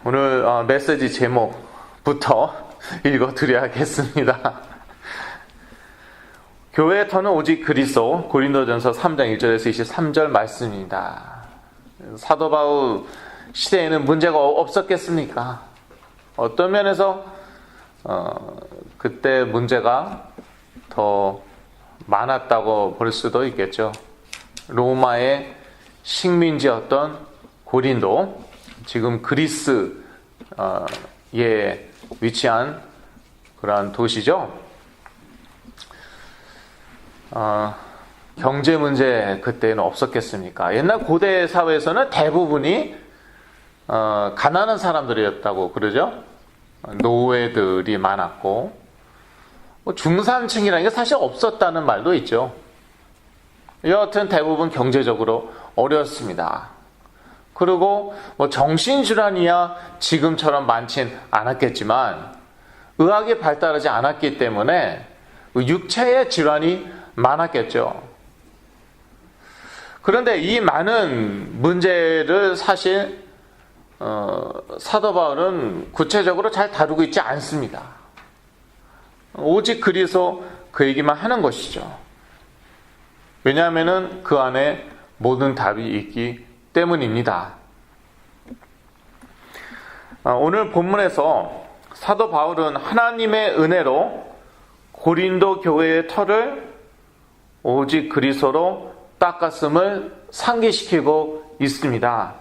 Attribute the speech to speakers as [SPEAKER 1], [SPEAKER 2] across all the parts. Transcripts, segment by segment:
[SPEAKER 1] 오늘 메시지 제목부터 읽어드려야겠습니다. 교회의 터는 오직 그리스도, 고린도전서 3장 1절에서 23절 말씀입니다. 사도 바울 시대에는 문제가 없었겠습니까? 어떤 면에서 그때 문제가 더 많았다고 볼 수도 있겠죠. 로마의 식민지였던 고린도, 지금 그리스에 위치한 그러한 도시죠. 경제 문제 그때는 없었겠습니까? 옛날 고대 사회에서는 대부분이 가난한 사람들이었다고 그러죠. 노예들이 많았고, 중산층이라는 게 사실 없었다는 말도 있죠. 여하튼 대부분 경제적으로 어려웠습니다. 그리고 정신질환이야 지금처럼 많진 않았겠지만 의학이 발달하지 않았기 때문에 육체의 질환이 많았겠죠. 그런데 이 많은 문제를 사실 사도 바울은 구체적으로 잘 다루고 있지 않습니다. 오직 그리스도 그 얘기만 하는 것이죠. 왜냐하면 그 안에 모든 답이 있기 때문입니다. 오늘 본문에서 사도 바울은 하나님의 은혜로 고린도 교회의 터를 오직 그리스도로 닦았음을 상기시키고 있습니다.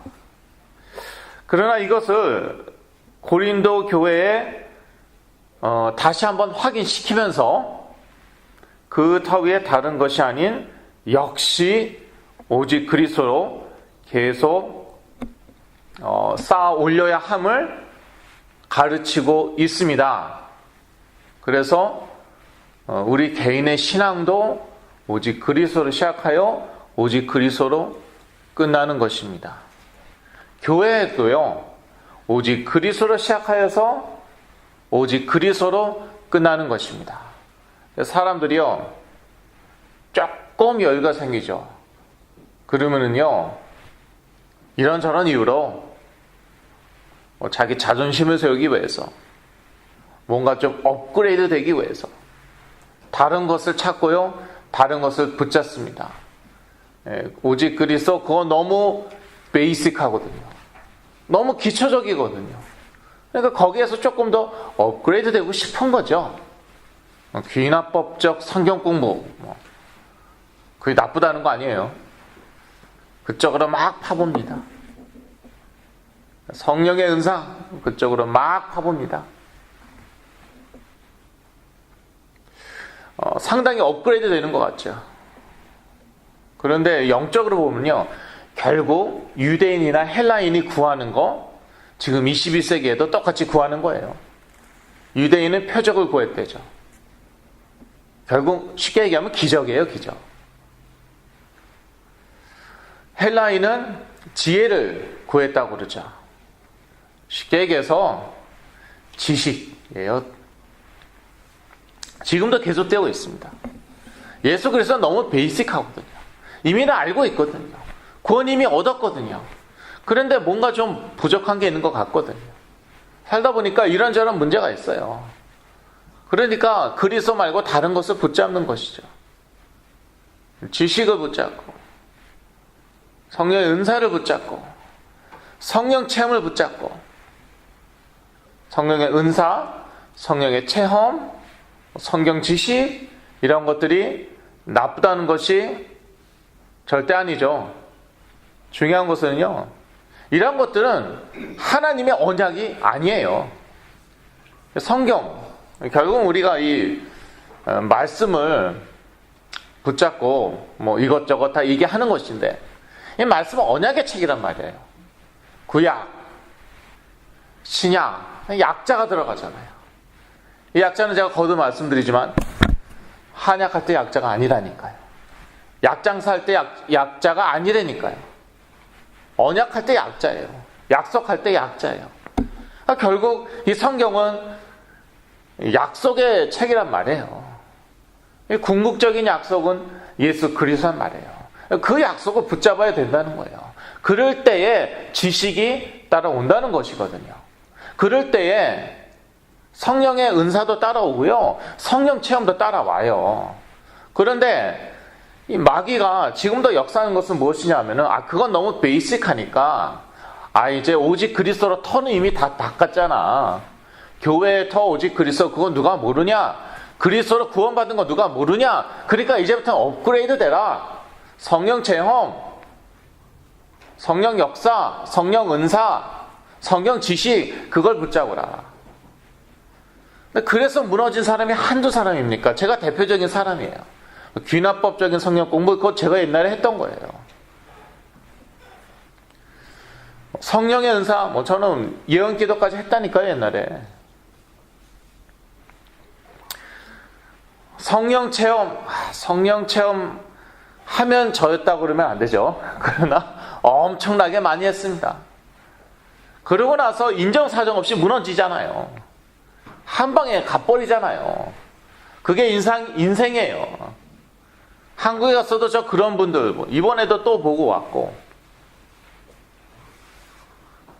[SPEAKER 1] 그러나 이것을 고린도 교회에 다시 한번 확인시키면서 그 터 위에 다른 것이 아닌 역시 오직 그리스도로 계속 쌓아 올려야 함을 가르치고 있습니다. 그래서 우리 개인의 신앙도 오직 그리스도로 시작하여 오직 그리스도로 끝나는 것입니다. 교회도요, 오직 그리스도로 시작하여서 오직 그리스도로 끝나는 것입니다. 사람들이요, 조금 여유가 생기죠. 그러면은요, 이런저런 이유로 자기 자존심을 세우기 위해서, 뭔가 좀 업그레이드 되기 위해서 다른 것을 찾고요, 다른 것을 붙잡습니다. 오직 그리스도, 그거 너무 베이직하거든요. 너무 기초적이거든요. 그러니까 거기에서 조금 더 업그레이드 되고 싶은 거죠. 귀납법적 성경 공부, 그게 나쁘다는 거 아니에요. 그쪽으로 막 파봅니다. 성령의 은사, 그쪽으로 막 파봅니다. 상당히 업그레이드 되는 것 같죠. 그런데 영적으로 보면요, 결국 유대인이나 헬라인이 구하는 거 지금 21세기에도 똑같이 구하는 거예요. 유대인은 표적을 구했대죠. 결국 쉽게 얘기하면 기적이에요, 기적. 헬라인은 지혜를 구했다고 그러죠. 쉽게 얘기해서 지식이에요. 지금도 계속되고 있습니다. 예수 그리스도는 너무 베이직하거든요. 이미 알고 있거든요. 구원 이미 얻었거든요. 그런데 뭔가 좀 부족한 게 있는 것 같거든요. 살다 보니까 이런저런 문제가 있어요. 그러니까 그리스도 말고 다른 것을 붙잡는 것이죠. 지식을 붙잡고, 성령의 은사를 붙잡고, 성령 체험을 붙잡고, 성령의 은사, 성령의 체험, 성경 지식, 이런 것들이 나쁘다는 것이 절대 아니죠. 중요한 것은요, 이런 것들은 하나님의 언약이 아니에요. 성경, 결국 우리가 이 말씀을 붙잡고 이것저것 다 얘기하는 것인데, 이 말씀은 언약의 책이란 말이에요. 구약, 신약, 약자가 들어가잖아요. 이 약자는 제가 거듭 말씀드리지만 한약할 때 약자가 아니라니까요. 약장사 할 때 약자가 아니라니까요. 언약할 때 약자예요. 약속할 때 약자예요. 결국 이 성경은 약속의 책이란 말이에요. 궁극적인 약속은 예수 그리스도란 말이에요. 그 약속을 붙잡아야 된다는 거예요. 그럴 때에 지식이 따라온다는 것이거든요. 그럴 때에 성령의 은사도 따라오고요. 성령 체험도 따라와요. 그런데 이 마귀가 지금도 역사하는 것은 무엇이냐면은, 그건 너무 베이직하니까, 이제 오직 그리스도로 터는 이미 다 닦았잖아. 교회의 터 오직 그리스도, 그건 누가 모르냐? 그리스도로 구원받은 거 누가 모르냐? 그러니까 이제부터는 업그레이드 되라. 성령 체험, 성령 역사, 성령 은사, 성령 지식, 그걸 붙잡으라. 그래서 무너진 사람이 한두 사람입니까? 제가 대표적인 사람이에요. 귀납법적인 성령 공부, 그거 제가 옛날에 했던 거예요. 성령의 은사, 저는 예언 기도까지 했다니까요, 옛날에. 성령 체험 하면 저였다고 그러면 안 되죠. 그러나 엄청나게 많이 했습니다. 그러고 나서 인정사정 없이 무너지잖아요. 한 방에 갚버리잖아요. 그게 인생이에요. 한국에 갔어도 저 그런 분들 이번에도 또 보고 왔고,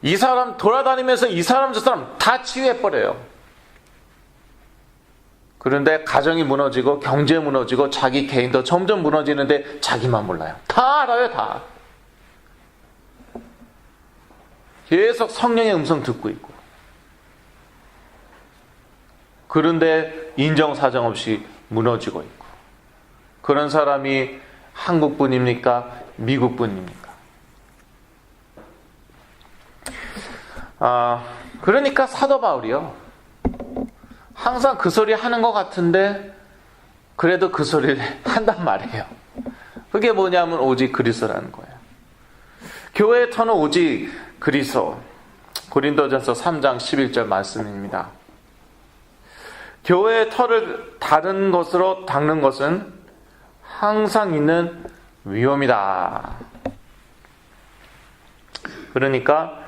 [SPEAKER 1] 이 사람 돌아다니면서 이 사람 저 사람 다 치유해버려요. 그런데 가정이 무너지고 경제 무너지고 자기 개인도 점점 무너지는데 자기만 몰라요. 다 알아요, 다. 계속 성령의 음성 듣고 있고. 그런데 인정사정 없이 무너지고 있고. 그런 사람이 한국분입니까? 미국분입니까? 그러니까 사도 바울이요, 항상 그 소리 하는 것 같은데 그래도 그 소리를 한단 말이에요. 그게 뭐냐면 오직 그리스도라는 거예요. 교회의 터는 오직 그리스도. 고린도전서 3장 11절 말씀입니다. 교회의 터를 다른 것으로 닦는 것은 항상 있는 위험이다. 그러니까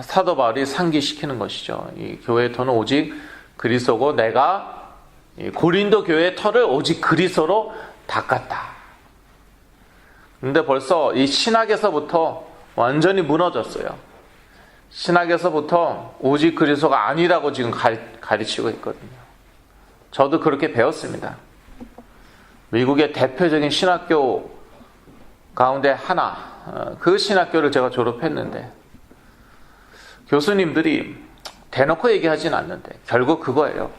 [SPEAKER 1] 사도 바울이 상기시키는 것이죠. 이 교회의 터는 오직 그리스도고, 내가 고린도 교회의 터를 오직 그리스도로 닦았다. 근데 벌써 이 신학에서부터 완전히 무너졌어요. 신학에서부터 오직 그리스도가 아니라고 지금 가르치고 있거든요. 저도 그렇게 배웠습니다. 미국의 대표적인 신학교 가운데 하나, 그 신학교를 제가 졸업했는데, 교수님들이 대놓고 얘기하진 않는데 결국 그거예요.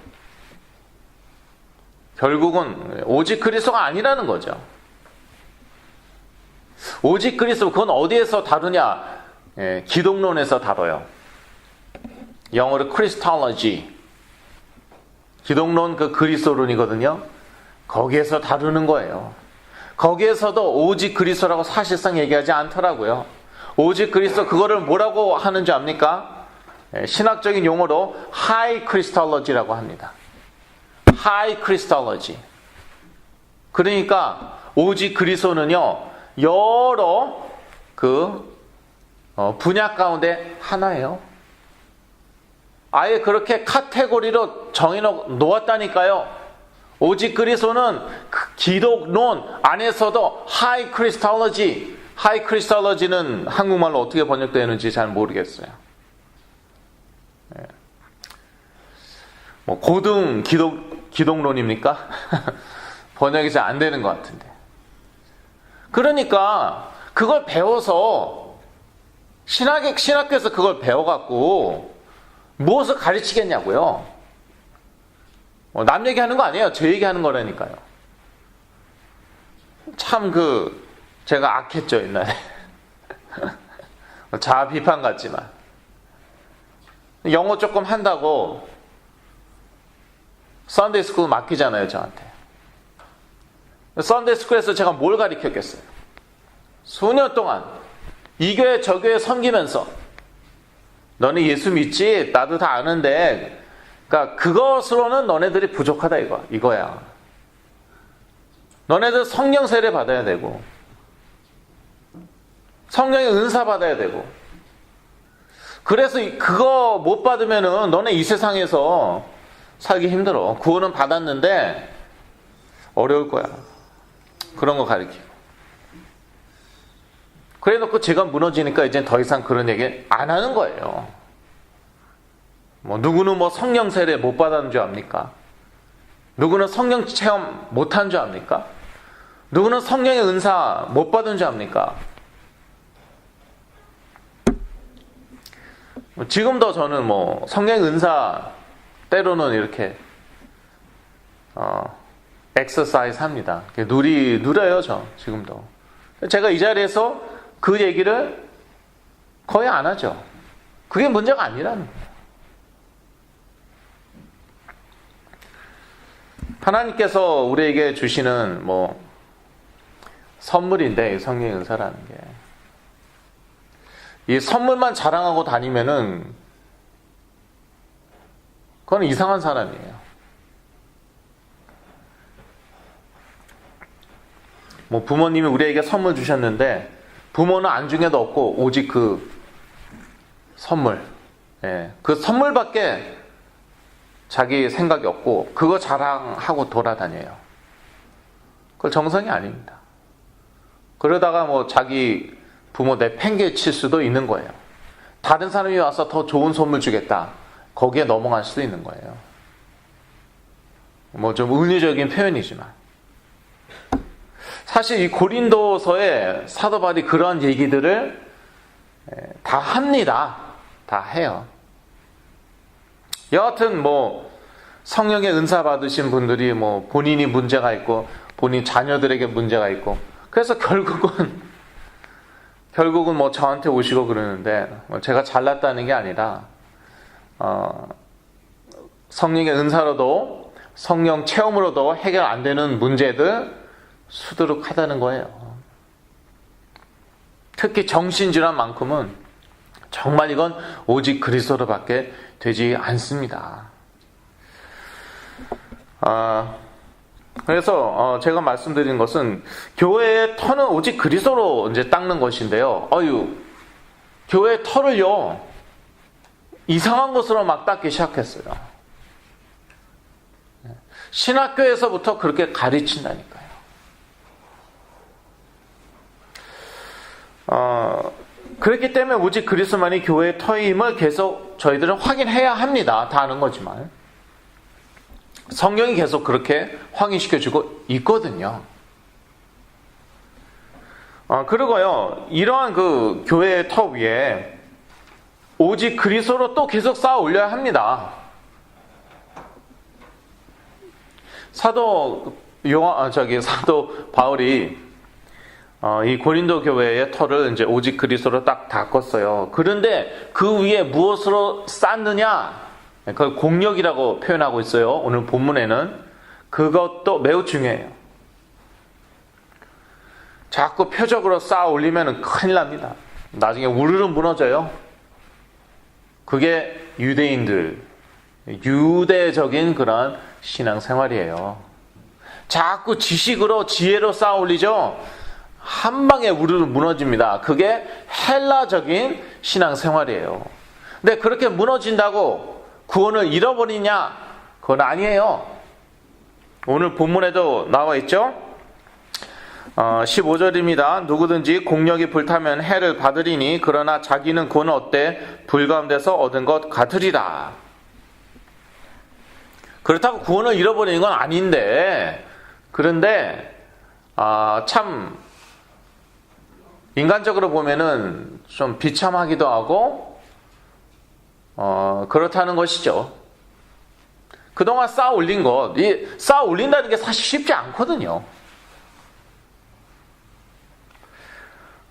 [SPEAKER 1] 결국은 오직 그리스도가 아니라는 거죠. 오직 그리스도, 그건 어디에서 다루냐? 기독론에서 다뤄요. 영어로 크리스톨로지, 기독론 그 그리스도론이거든요. 거기에서 다루는 거예요. 거기에서도 오직 그리스도라고 사실상 얘기하지 않더라고요. 오직 그리스도, 그거를 뭐라고 하는지 압니까? 신학적인 용어로 하이 크리스톨로지라고 합니다. 하이 크리스톨로지. 그러니까 오직 그리스도는요, 여러 분야 가운데 하나예요. 아예 그렇게 카테고리로 정해 놓았다니까요. 오직 그리스도는 그 기독론 안에서도 하이 크리스톨로지, 하이 크리스톨로지는 한국말로 어떻게 번역되는지 잘 모르겠어요. 고등 기독론입니까? 번역이 잘 안 되는 것 같은데. 그러니까 그걸 배워서 신학교에서 그걸 배워갖고 무엇을 가르치겠냐고요. 남 얘기하는 거 아니에요. 제 얘기하는 거라니까요. 참 제가 악했죠, 옛날에. 자아 비판 같지만. 영어 조금 한다고 썬데이 스쿨 맡기잖아요, 저한테. 썬데이 스쿨에서 제가 뭘 가르쳤겠어요? 수년 동안 이 교회 저 교회 섬기면서, 너네 예수 믿지? 나도 다 아는데, 그러니까 그것으로는 너네들이 부족하다 이거야. 너네들 성령 세례 받아야 되고, 성령의 은사 받아야 되고, 그래서 그거 못 받으면은 너네 이 세상에서 살기 힘들어. 구원은 받았는데 어려울 거야. 그런 거 가르치고. 그래 놓고 제가 무너지니까 이제 더 이상 그런 얘기 안 하는 거예요. 뭐 누구는 뭐 성령 세례 못 받았는 줄 압니까? 누구는 성령 체험 못한 줄 압니까? 누구는 성령의 은사 못 받은 줄 압니까? 지금도 저는 뭐 성령의 은사 때로는 이렇게 엑서사이즈 합니다. 누려요, 저 지금도. 제가 이 자리에서 그 얘기를 거의 안 하죠. 그게 문제가 아니라는 거예요. 하나님께서 우리에게 주시는 뭐 선물인데, 성령의 은사라는 게. 이 선물만 자랑하고 다니면은 그건 이상한 사람이에요. 뭐 부모님이 우리에게 선물 주셨는데 부모는 안중에도 없고 오직 그 선물, 그 선물밖에 자기 생각이 없고 그거 자랑하고 돌아다녀요. 그건 정성이 아닙니다. 그러다가 뭐 자기 부모 내팽개칠 수도 있는 거예요. 다른 사람이 와서 더 좋은 선물 주겠다, 거기에 넘어갈 수도 있는 거예요. 뭐 좀 은유적인 표현이지만 사실 이 고린도서에 사도 바울이 그런 얘기들을 다 합니다. 다 해요. 여하튼 뭐 성령의 은사 받으신 분들이 뭐 본인이 문제가 있고 본인 자녀들에게 문제가 있고, 그래서 결국은 뭐 저한테 오시고 그러는데, 제가 잘났다는 게 아니라 성령의 은사로도 성령 체험으로도 해결 안 되는 문제들 수두룩하다는 거예요. 특히 정신질환만큼은 정말 이건 오직 그리스도로밖에 되지 않습니다. 그래서 제가 말씀드린 것은 교회의 터는 오직 그리스도로 이제 닦는 것인데요. 교회의 터를요 이상한 것으로 막 닦기 시작했어요. 신학교에서부터 그렇게 가르친다니까요. 그렇기 때문에 오직 그리스도만이 교회의 터임을 계속 저희들은 확인해야 합니다. 다 아는 거지만 성령이 계속 그렇게 확인시켜주고 있거든요. 그리고요, 이러한 그 교회의 터 위에 오직 그리스도로 또 계속 쌓아 올려야 합니다. 사도 바울이 이 고린도 교회의 터를 이제 오직 그리스도로 딱 닦았어요. 그런데 그 위에 무엇으로 쌓느냐? 그걸 공력이라고 표현하고 있어요. 오늘 본문에는 그것도 매우 중요해요. 자꾸 표적으로 쌓아 올리면 큰일 납니다. 나중에 우르르 무너져요. 그게 유대적인 그런 신앙생활이에요. 자꾸 지식으로 지혜로 쌓아 올리죠. 한 방에 우르르 무너집니다. 그게 헬라적인 신앙생활이에요. 근데 그렇게 무너진다고 구원을 잃어버리냐? 그건 아니에요. 오늘 본문에도 나와 있죠. 15절입니다. 누구든지 공력이 불타면 해를 받으리니 그러나 자기는 구원을 얻되 불 가운데서 얻은 것 같으리라. 그렇다고 구원을 잃어버리는 건 아닌데, 그런데 참 인간적으로 보면은 좀 비참하기도 하고 그렇다는 것이죠. 그동안 쌓아 올린 것, 쌓아 올린다는 게 사실 쉽지 않거든요.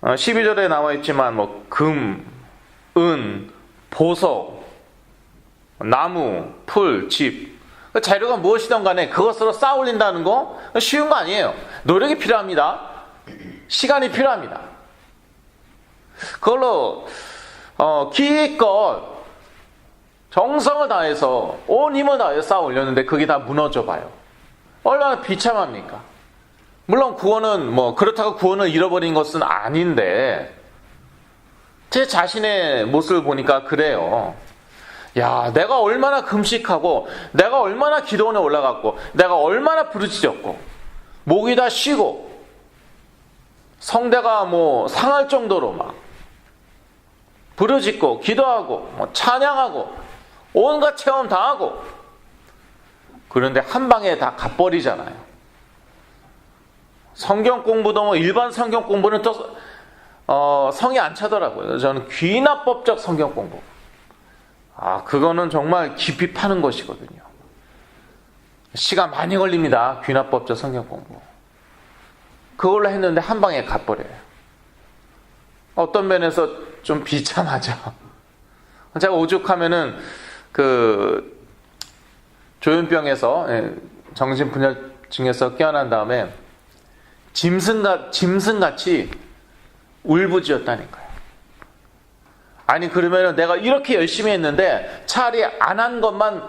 [SPEAKER 1] 12절에 나와 있지만 뭐 금, 은, 보석, 나무, 풀, 집, 재료가 무엇이든 간에 그것으로 쌓아 올린다는 거 쉬운 거 아니에요. 노력이 필요합니다. 시간이 필요합니다. 그걸로 기껏 정성을 다해서 온 힘을 다해서 쌓아 올렸는데 그게 다 무너져 봐요. 얼마나 비참합니까? 물론 구원은 그렇다고 구원을 잃어버린 것은 아닌데, 제 자신의 모습을 보니까 그래요. 야, 내가 얼마나 금식하고 내가 얼마나 기도원에 올라갔고 내가 얼마나 부르짖었고 목이 다 쉬고 성대가 뭐 상할 정도로 막 부르짖고 기도하고 뭐 찬양하고 온갖 체험 다 하고, 그런데 한 방에 다 갚버리잖아요. 성경 공부도 뭐 일반 성경 공부는 또 성이 안 차더라고요. 저는 귀납법적 성경 공부, 그거는 정말 깊이 파는 것이거든요. 시간 많이 걸립니다. 귀납법적 성경 공부. 그걸로 했는데 한 방에 갚버려요. 어떤 면에서 좀 비참하죠. 제가 오죽하면은 조현병에서, 정신분열증에서 깨어난 다음에 짐승같이 울부짖었다니까요. 아니, 그러면은 내가 이렇게 열심히 했는데 차라리 안 한 것만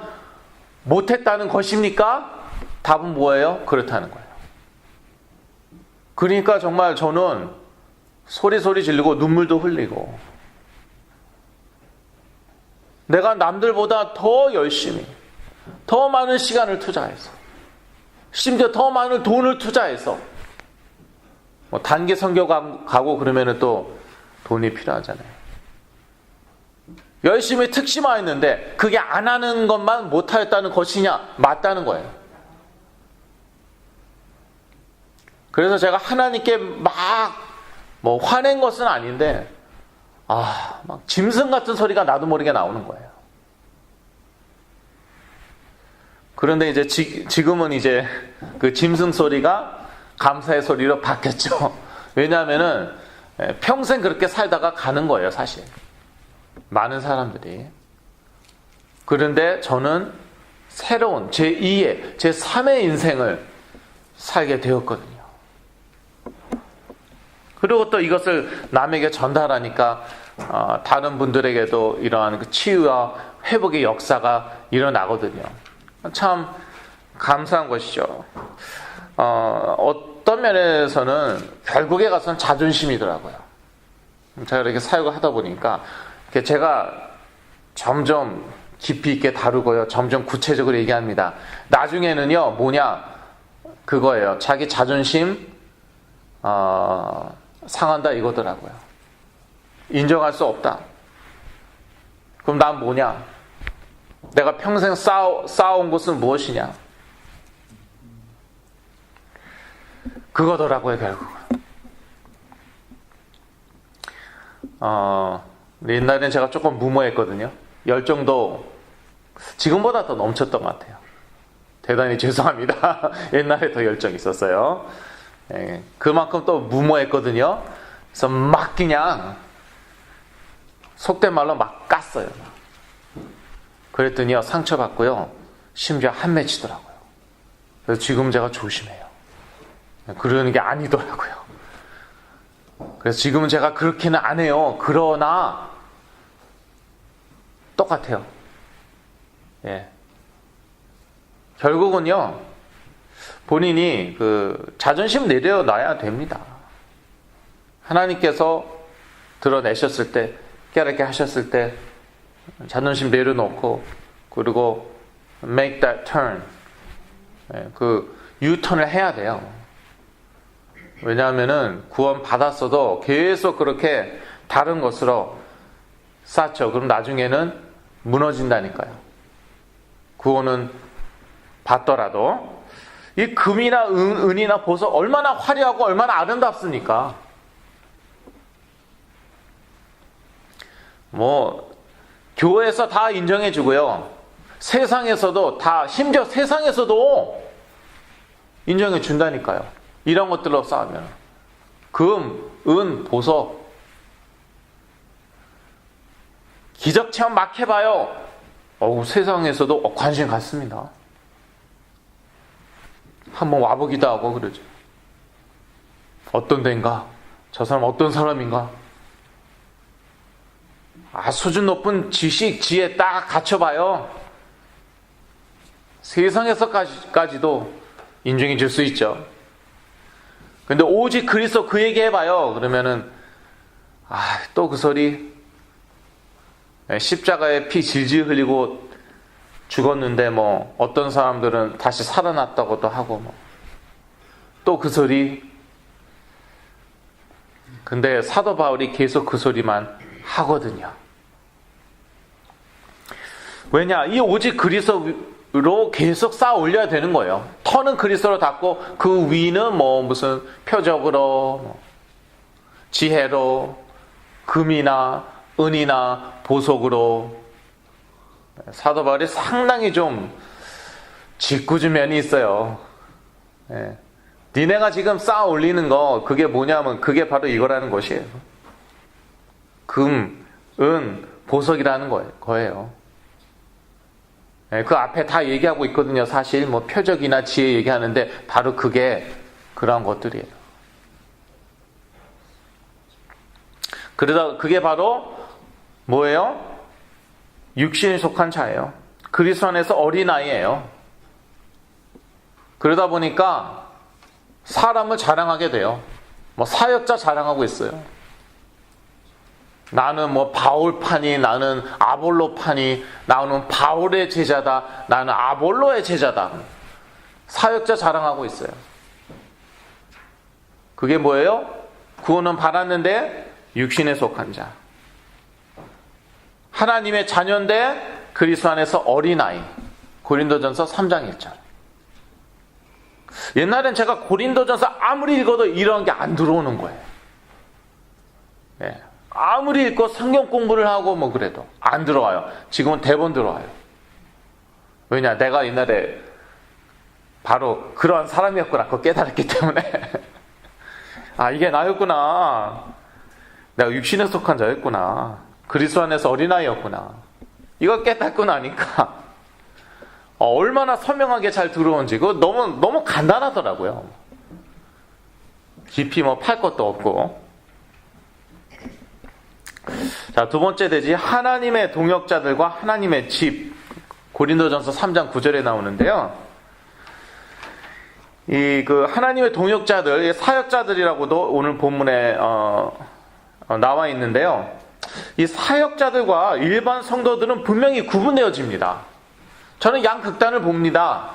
[SPEAKER 1] 못했다는 것입니까? 답은 뭐예요? 그렇다는 거예요. 그러니까 정말 저는 소리 지르고 눈물도 흘리고, 내가 남들보다 더 열심히, 더 많은 시간을 투자해서, 심지어 더 많은 돈을 투자해서, 뭐 단기 선교 가고 그러면은 또 돈이 필요하잖아요. 열심히 특심화했는데 그게 안 하는 것만 못하였다는 것이냐? 맞다는 거예요. 그래서 제가 하나님께 막 뭐 화낸 것은 아닌데, 막 짐승 같은 소리가 나도 모르게 나오는 거예요. 그런데 이제 지금은 이제 그 짐승 소리가 감사의 소리로 바뀌었죠. 왜냐하면은 평생 그렇게 살다가 가는 거예요, 사실. 많은 사람들이. 그런데 저는 새로운 제2의, 제3의 인생을 살게 되었거든요. 그리고 또 이것을 남에게 전달하니까 다른 분들에게도 이러한 그 치유와 회복의 역사가 일어나거든요. 참 감사한 것이죠. 어떤 면에서는 결국에 가서는 자존심이더라고요. 제가 이렇게 사역을 하다 보니까 제가 점점 깊이 있게 다루고요, 점점 구체적으로 얘기합니다. 나중에는요, 그거예요. 자기 자존심 상한다 이거더라고요. 인정할 수 없다. 그럼 난 뭐냐? 내가 평생 쌓아온 것은 무엇이냐? 그거더라고요, 결국은. 옛날에는 제가 조금 무모했거든요. 열정도 지금보다 더 넘쳤던 것 같아요. 대단히 죄송합니다. 옛날에 더 열정이 있었어요. 그만큼 또 무모했거든요. 그래서 막 그냥 속된 말로 막 깠어요. 그랬더니요, 상처받고요, 심지어 한맺 치더라고요. 그래서 지금 제가 조심해요. 그러는 게 아니더라고요. 그래서 지금은 제가 그렇게는 안 해요. 그러나 똑같아요. 결국은요, 본인이 자존심 내려놔야 됩니다. 하나님께서 드러내셨을 때, 깨닫게 하셨을 때 자존심 내려놓고, 그리고 make that turn, 유턴을 해야 돼요. 왜냐하면은 구원 받았어도 계속 그렇게 다른 것으로 쌓죠. 그럼 나중에는 무너진다니까요. 구원은 받더라도. 이 금이나 은이나 보석 얼마나 화려하고 얼마나 아름답습니까? 교회에서 다 인정해주고요, 세상에서도 다, 심지어 세상에서도 인정해 준다니까요. 이런 것들로 싸우면 금, 은, 보석, 기적 체험 막 해봐요. 세상에서도 관심 갖습니다. 한번 와보기도 하고 그러죠. 어떤 데인가? 저 사람 어떤 사람인가? 수준 높은 지식, 지혜 딱 갖춰봐요. 세상에서까지도 인정해 줄 수 있죠. 근데 오직 그리스도 그 얘기 해봐요. 그러면은 또 그 소리, 십자가에 피 질질 흘리고 죽었는데 어떤 사람들은 다시 살아났다고도 하고 또 그 소리. 근데 사도 바울이 계속 그 소리만 하거든요. 왜냐? 이 오직 그리스도로 계속 쌓아 올려야 되는 거예요. 터는 그리스도로 닫고 그 위는 뭐 무슨 표적으로, 지혜로, 금이나 은이나 보석으로. 사도 바울이 상당히 좀 짓궂은 면이 있어요. 예. 니네가 지금 쌓아 올리는 거 그게 뭐냐면 그게 바로 이거라는 것이에요. 금, 은, 보석이라는 거예요. 예, 그 앞에 다 얘기하고 있거든요. 사실 뭐 표적이나 지혜 얘기하는데 바로 그게 그러한 것들이에요. 그러다 그게 바로 뭐예요? 육신에 속한 자예요. 그리스도 안에서 어린아이예요. 그러다 보니까 사람을 자랑하게 돼요. 뭐 사역자 자랑하고 있어요. 나는 뭐 바울파니, 나는 아볼로파니, 나는 바울의 제자다, 나는 아볼로의 제자다. 사역자 자랑하고 있어요. 그게 뭐예요? 구원은 받았는데 육신에 속한 자. 하나님의 자녀인데 그리스도 안에서 어린아이. 고린도전서 3장 1절. 옛날엔 제가 고린도전서 아무리 읽어도 이런 게 안 들어오는 거예요. 네. 아무리 읽고 성경 공부를 하고 뭐 그래도 안 들어와요. 지금은 대본 들어와요. 왜냐? 내가 옛날에 바로 그러한 사람이었구나. 그거 깨달았기 때문에. 아, 이게 나였구나. 내가 육신에 속한 자였구나. 그리스도 안에서 어린아이였구나. 이걸 깨닫고 나니까 얼마나 선명하게 잘 들어온지. 그거 너무 간단하더라고요. 깊이 뭐 팔 것도 없고. 자, 두 번째 대지 하나님의 동역자들과 하나님의 집. 고린도전서 3장 9절에 나오는데요. 이 그 하나님의 동역자들, 사역자들이라고도 오늘 본문에 나와 있는데요. 이 사역자들과 일반 성도들은 분명히 구분되어집니다. 저는 양극단을 봅니다.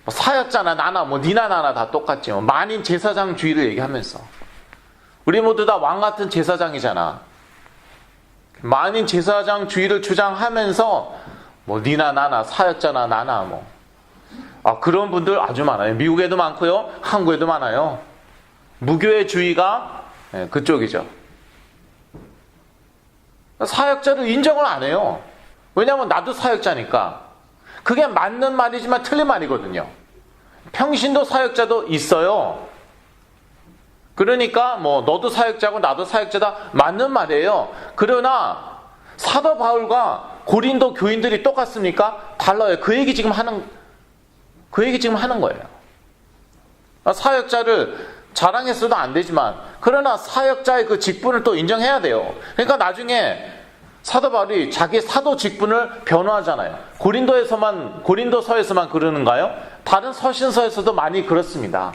[SPEAKER 1] 사역자나 나나 뭐 니나 나나 다 똑같지. 만인 제사장주의를 얘기하면서 우리 모두 다 왕 같은 제사장이잖아. 만인 제사장주의를 주장하면서 뭐 니나 나나 사역자나 나나 뭐 그런 분들 아주 많아요. 미국에도 많고요, 한국에도 많아요. 무교회주의가 그쪽이죠. 사역자를 인정을 안 해요. 왜냐하면 나도 사역자니까. 그게 맞는 말이지만 틀린 말이거든요. 평신도 사역자도 있어요. 그러니까 뭐 너도 사역자고 나도 사역자다 맞는 말이에요. 그러나 사도 바울과 고린도 교인들이 똑같습니까? 달라요. 그 얘기 지금 하는 거예요. 사역자를 자랑했어도 안 되지만 그러나 사역자의 그 직분을 또 인정해야 돼요. 그러니까 나중에 사도 바울이 자기 사도 직분을 변호하잖아요. 고린도서에서만 그러는가요? 다른 서신서에서도 많이 그렇습니다.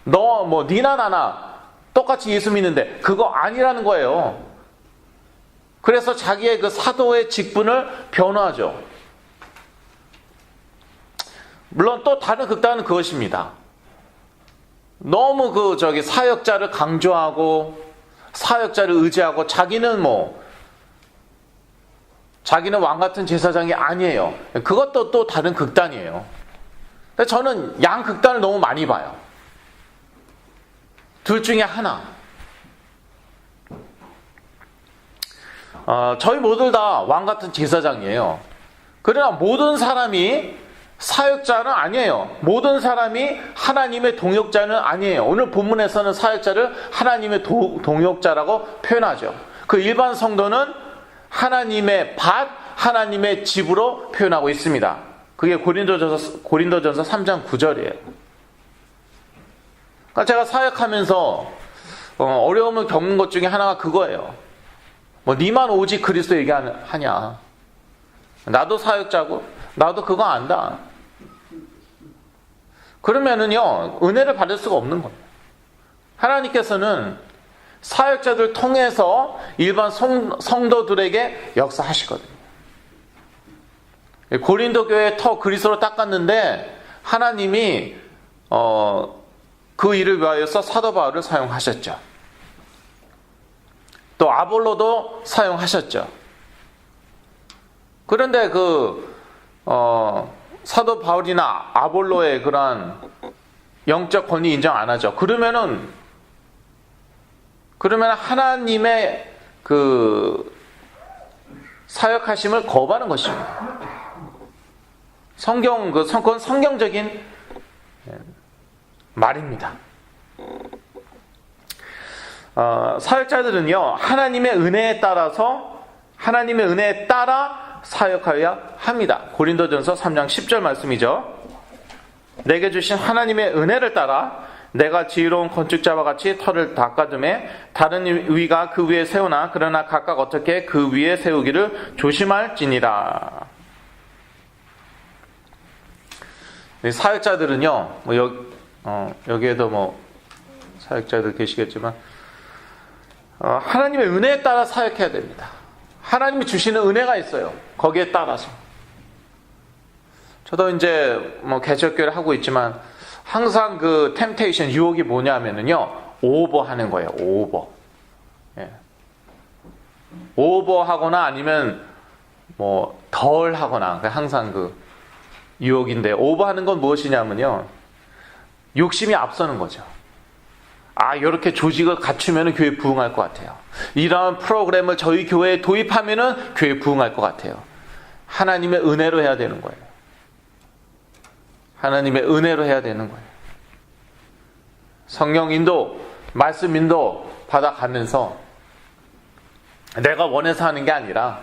[SPEAKER 1] 너 뭐 니나 나나 똑같이 예수 믿는데 그거 아니라는 거예요. 그래서 자기의 그 사도의 직분을 변호하죠. 물론 또 다른 극단은 그것입니다. 너무 사역자를 강조하고 사역자를 의지하고 자기는 왕 같은 제사장이 아니에요. 그것도 또 다른 극단이에요. 근데 저는 양 극단을 너무 많이 봐요. 둘 중에 하나. 저희 모두 다 왕 같은 제사장이에요. 그러나 모든 사람이 사역자는 아니에요. 모든 사람이 하나님의 동역자는 아니에요. 오늘 본문에서는 사역자를 하나님의 동역자라고 표현하죠. 그 일반 성도는 하나님의 밭, 하나님의 집으로 표현하고 있습니다. 그게 고린도전서 3장 9절이에요. 그러니까 제가 사역하면서 어려움을 겪는 것 중에 하나가 그거예요. 니만 오직 그리스도 얘기하냐. 나도 사역자고 나도 그거 안다. 그러면은요, 은혜를 받을 수가 없는 겁니다. 하나님께서는 사역자들 통해서 일반 성도들에게 역사하시거든요. 고린도 교회 터 그리스도로 닦았는데 하나님이 그 일을 위하여서 사도 바울을 사용하셨죠. 또 아볼로도 사용하셨죠. 그런데 사도 바울이나 아볼로의 그러한 영적 권위 인정 안 하죠. 그러면 하나님의 그 사역하심을 거부하는 것입니다. 그건 성경적인 말입니다. 사역자들은요, 하나님의 은혜에 따라 사역하여야 합니다. 고린도전서 3장 10절 말씀이죠. 내게 주신 하나님의 은혜를 따라 내가 지혜로운 건축자와 같이 터를 닦아두매 다른 위가 그 위에 세우나 그러나 각각 어떻게 그 위에 세우기를 조심할지니라. 사역자들은요, 여기에도 사역자들 계시겠지만 하나님의 은혜에 따라 사역해야 됩니다. 하나님이 주시는 은혜가 있어요. 거기에 따라서. 저도 이제 개척교회를 하고 있지만 항상 그 템테이션, 유혹이 뭐냐면요, 오버하는 거예요. 오버하거나 아니면 덜 하거나, 항상 그 유혹인데, 오버하는 건 무엇이냐면요, 욕심이 앞서는 거죠. 이렇게 조직을 갖추면 교회 부흥할 것 같아요. 이러한 프로그램을 저희 교회에 도입하면 교회 부흥할 것 같아요. 하나님의 은혜로 해야 되는 거예요. 하나님의 은혜로 해야 되는 거예요. 성령 인도, 말씀 인도 받아가면서 내가 원해서 하는 게 아니라,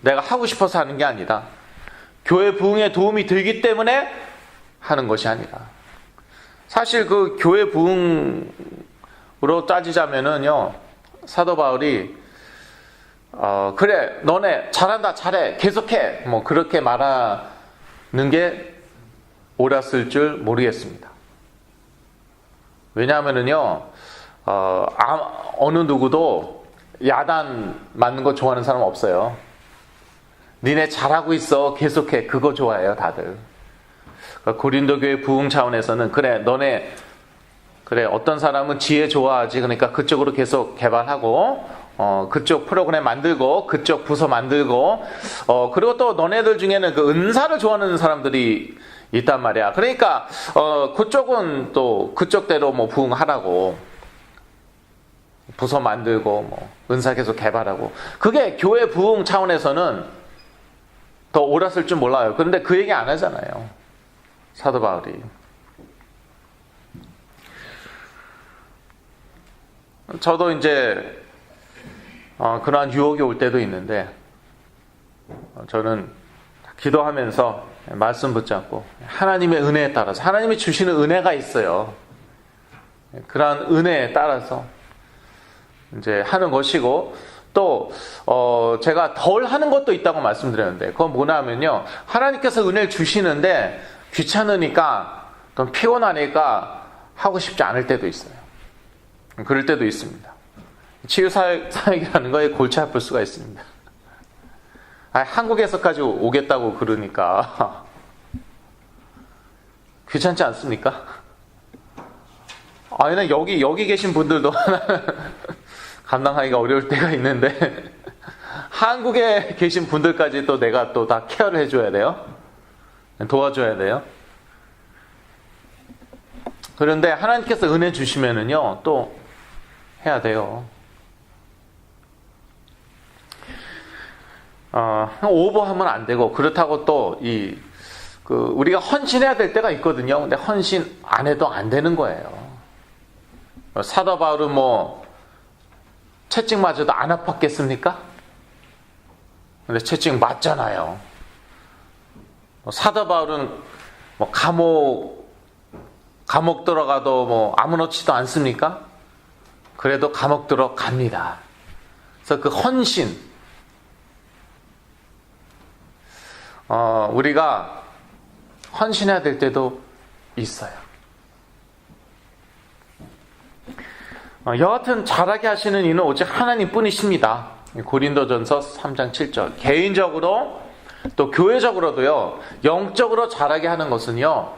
[SPEAKER 1] 내가 하고 싶어서 하는 게 아니라, 교회 부흥에 도움이 되기 때문에 하는 것이 아니라, 사실 그 교회 부흥으로 따지자면은요, 사도 바울이 그래, 너네 잘한다, 잘해, 계속해, 그렇게 말하는 게 옳았을 줄 모르겠습니다. 왜냐하면은요, 어느 누구도 야단 맞는 거 좋아하는 사람 없어요. 니네 잘하고 있어, 계속해, 그거 좋아해요, 다들. 고린도 교회 부흥 차원에서는 너네 어떤 사람은 지혜 좋아하지, 그러니까 그쪽으로 계속 개발하고 그쪽 프로그램 만들고 그쪽 부서 만들고 그리고 또 너네들 중에는 그 은사를 좋아하는 사람들이 있단 말이야. 그러니까 그쪽은 또 그쪽대로 부흥하라고 부서 만들고 은사 계속 개발하고, 그게 교회 부흥 차원에서는 더 옳았을 줄 몰라요. 그런데 그 얘기 안 하잖아요, 사도 바울이. 저도 이제 그러한 유혹이 올 때도 있는데, 저는 기도하면서 말씀 붙잡고 하나님의 은혜에 따라서, 하나님이 주시는 은혜가 있어요. 그러한 은혜에 따라서 이제 하는 것이고, 또 제가 덜 하는 것도 있다고 말씀드렸는데, 그건 뭐냐면요, 하나님께서 은혜를 주시는데 귀찮으니까 또 피곤하니까 하고 싶지 않을 때도 있어요. 그럴 때도 있습니다. 치유사역이라는 거에 골치 아플 수가 있습니다. 한국에서까지 오겠다고 그러니까 귀찮지 않습니까? 여기 계신 분들도 감당하기가 어려울 때가 있는데 한국에 계신 분들까지 또 내가 또 다 케어를 해줘야 돼요. 도와줘야 돼요. 그런데 하나님께서 은혜 주시면은요, 또 해야 돼요. 오버하면 안 되고, 그렇다고 또 우리가 헌신해야 될 때가 있거든요. 근데 헌신 안 해도 안 되는 거예요. 사도 바울은 채찍 맞아도 안 아팠겠습니까? 근데 채찍 맞잖아요. 사도 바울은 감옥 들어가도 아무렇지도 않습니까? 그래도 감옥 들어갑니다. 그래서 그 헌신, 우리가 헌신해야 될 때도 있어요. 여하튼 잘하게 하시는 이는 오직 하나님뿐이십니다. 고린도전서 3장 7절. 개인적으로 또 교회적으로도요, 영적으로 잘하게 하는 것은요,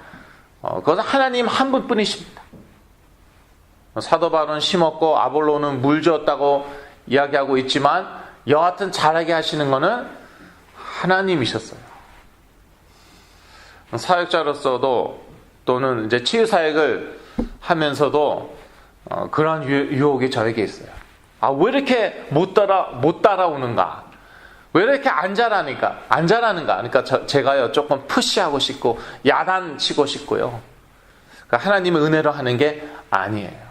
[SPEAKER 1] 그것은 하나님 한 분뿐이십니다. 사도 바울은 심었고 아볼로는 물 주었다고 이야기하고 있지만 여하튼 자라게 하시는 것은 하나님이셨어요. 사역자로서도 또는 이제 치유 사역을 하면서도 그런 유혹이 저에게 있어요. 왜 이렇게 못 따라오는가? 왜 이렇게 안 자라는가? 그러니까 제가요 조금 푸시하고 싶고 야단치고 싶고요. 그러니까 하나님의 은혜로 하는 게 아니에요.